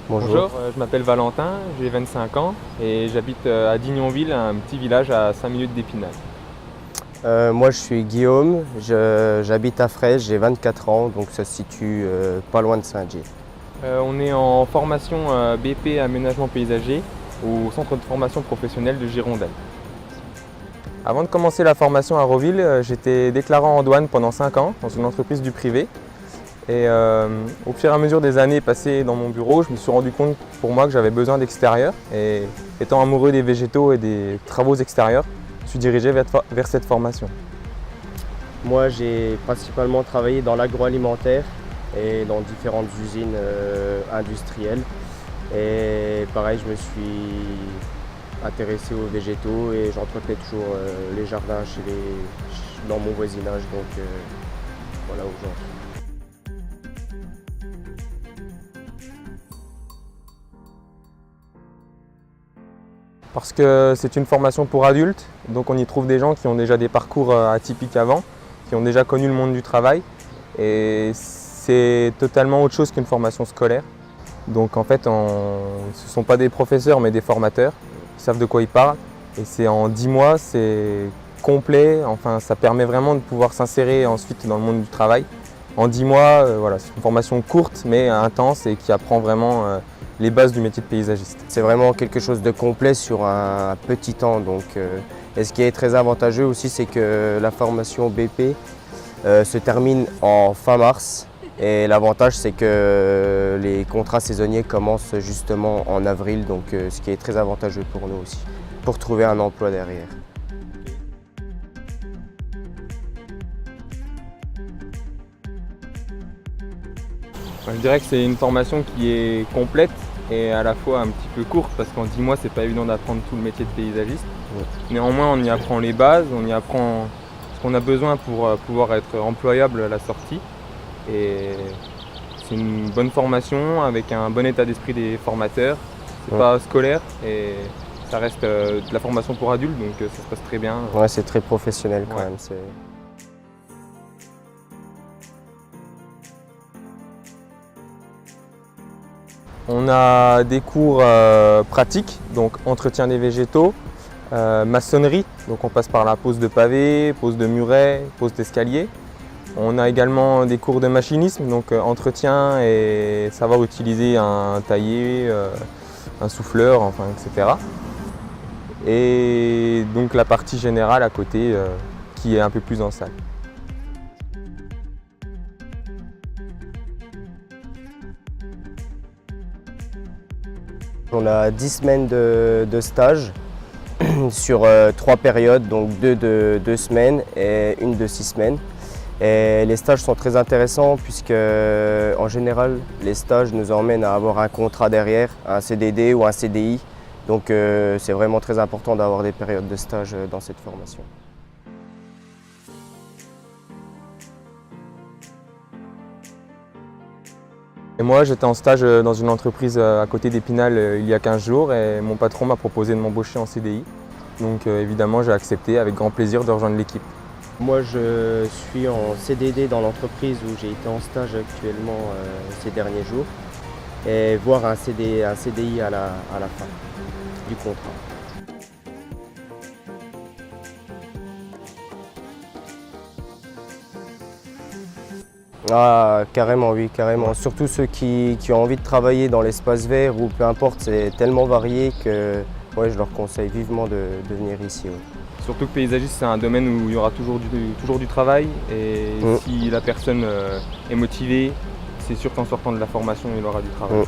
Bonjour, je m'appelle Valentin, j'ai 25 ans et j'habite à Dignonville, un petit village à 5 minutes d'Épinal. Moi je suis Guillaume, j'habite à Fraise, j'ai 24 ans, donc ça se situe pas loin de Saint-Dié. On est en formation BP aménagement paysager au centre de formation professionnelle de Girondelle. Avant de commencer la formation à Roville, j'étais déclarant en douane pendant 5 ans dans une entreprise du privé. Et au fur et à mesure des années passées dans mon bureau, je me suis rendu compte pour moi que j'avais besoin d'extérieur. Et étant amoureux des végétaux et des travaux extérieurs, je suis dirigé vers cette formation. Moi j'ai principalement travaillé dans l'agroalimentaire et dans différentes usines industrielles. Et pareil, je me suis intéressé aux végétaux et j'entretenais toujours les jardins dans mon voisinage. Donc voilà où j'en suis. Parce que c'est une formation pour adultes, donc on y trouve des gens qui ont déjà des parcours atypiques avant, qui ont déjà connu le monde du travail. Et c'est totalement autre chose qu'une formation scolaire. Donc en fait, ce ne sont pas des professeurs mais des formateurs qui savent de quoi ils parlent. Et c'est en 10 mois, c'est complet, enfin ça permet vraiment de pouvoir s'insérer ensuite dans le monde du travail. En 10 mois, voilà, c'est une formation courte mais intense et qui apprend vraiment les bases du métier de paysagiste. C'est vraiment quelque chose de complet sur un petit temps. Et ce qui est très avantageux aussi, c'est que la formation BP se termine en fin mars. Et l'avantage, c'est que les contrats saisonniers commencent justement en avril, donc ce qui est très avantageux pour nous aussi, pour trouver un emploi derrière. Je dirais que c'est une formation qui est complète et à la fois un petit peu courte parce qu'en 10 mois c'est pas évident d'apprendre tout le métier de paysagiste. Ouais. Néanmoins on y apprend les bases, on y apprend ce qu'on a besoin pour pouvoir être employable à la sortie. Et c'est une bonne formation avec un bon état d'esprit des formateurs. C'est pas scolaire et ça reste de la formation pour adultes donc ça se passe très bien. Ouais, c'est très professionnel quand même. On a des cours pratiques, donc entretien des végétaux, maçonnerie, donc on passe par la pose de pavés, pose de murets, pose d'escalier. On a également des cours de machinisme, donc entretien et savoir utiliser un taillé, un souffleur, enfin, etc. Et donc la partie générale à côté qui est un peu plus en salle. On a 10 semaines de stage sur 3 périodes, donc 2 de 2 semaines et une de 6 semaines. Et les stages sont très intéressants puisque en général les stages nous emmènent à avoir un contrat derrière, un CDD ou un CDI. Donc c'est vraiment très important d'avoir des périodes de stage dans cette formation. Et moi, j'étais en stage dans une entreprise à côté d'Épinal il y a 15 jours et mon patron m'a proposé de m'embaucher en CDI. Donc évidemment, j'ai accepté avec grand plaisir de rejoindre l'équipe. Moi, je suis en CDD dans l'entreprise où j'ai été en stage actuellement ces derniers jours et voir un CDI à la fin du contrat. Ah, carrément, oui, carrément. Surtout ceux qui ont envie de travailler dans l'espace vert ou peu importe, c'est tellement varié que ouais, je leur conseille vivement de venir ici. Ouais. Surtout que paysagiste, c'est un domaine où il y aura toujours du travail et si la personne est motivée, c'est sûr qu'en sortant de la formation, il aura du travail.